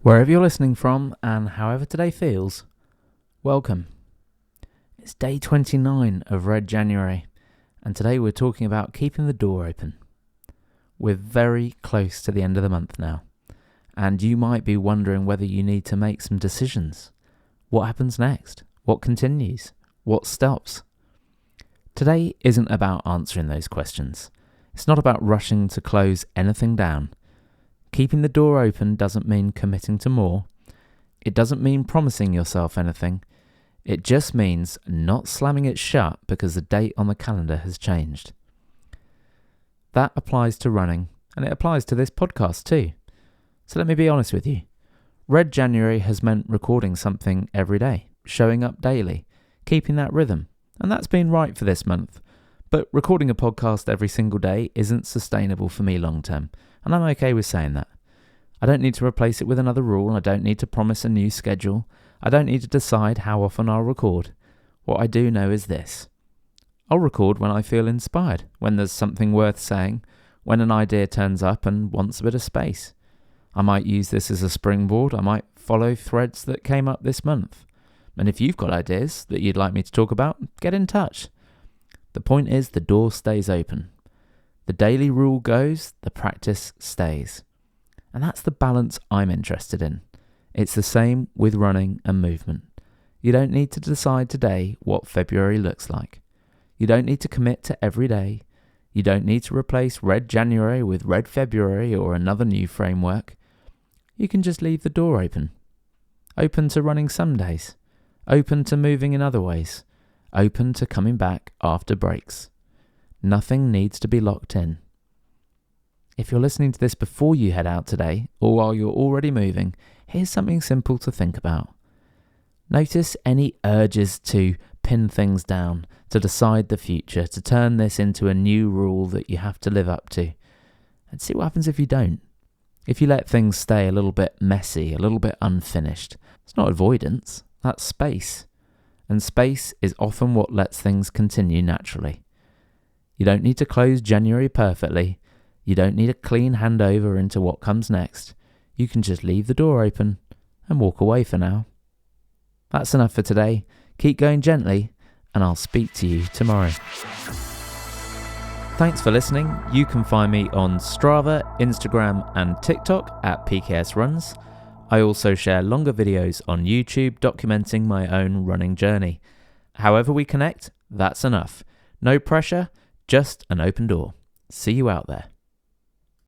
Wherever you're listening from and however today feels, welcome. It's day 29 of Red January, and today we're talking about keeping the door open. We're very close to the end of the month now, and you might be wondering whether you need to make some decisions. What happens next? What continues? What stops? Today isn't about answering those questions. It's not about rushing to close anything down. Keeping the door open doesn't mean committing to more. It doesn't mean promising yourself anything. It just means not slamming it shut because the date on the calendar has changed. That applies to running, and it applies to this podcast too. So let me be honest with you. Red January has meant recording something every day, showing up daily, keeping that rhythm, and that's been right for this month. But recording a podcast every single day isn't sustainable for me long term, and I'm okay with saying that. I don't need to replace it with another rule. I don't need to promise a new schedule. I don't need to decide how often I'll record. What I do know is this. I'll record when I feel inspired, when there's something worth saying, when an idea turns up and wants a bit of space. I might use this as a springboard. I might follow threads that came up this month. And if you've got ideas that you'd like me to talk about, get in touch. The point is the door stays open. The daily rule goes, the practice stays. And that's the balance I'm interested in. It's the same with running and movement. You don't need to decide today what February looks like. You don't need to commit to every day. You don't need to replace Red January with Red February or another new framework. You can just leave the door open. Open to running some days. Open to moving in other ways. Open to coming back after breaks. Nothing needs to be locked in. If you're listening to this before you head out today, or while you're already moving, here's something simple to think about. Notice any urges to pin things down, to decide the future, to turn this into a new rule that you have to live up to. And see what happens if you don't. If you let things stay a little bit messy, a little bit unfinished. It's not avoidance, that's space. And space is often what lets things continue naturally. You don't need to close January perfectly. You don't need a clean handover into what comes next. You can just leave the door open and walk away for now. That's enough for today. Keep going gently, and I'll speak to you tomorrow. Thanks for listening. You can find me on Strava, Instagram, and TikTok at PKSRUNS. I also share longer videos on YouTube documenting my own running journey. However we connect, that's enough. No pressure, just an open door. See you out there.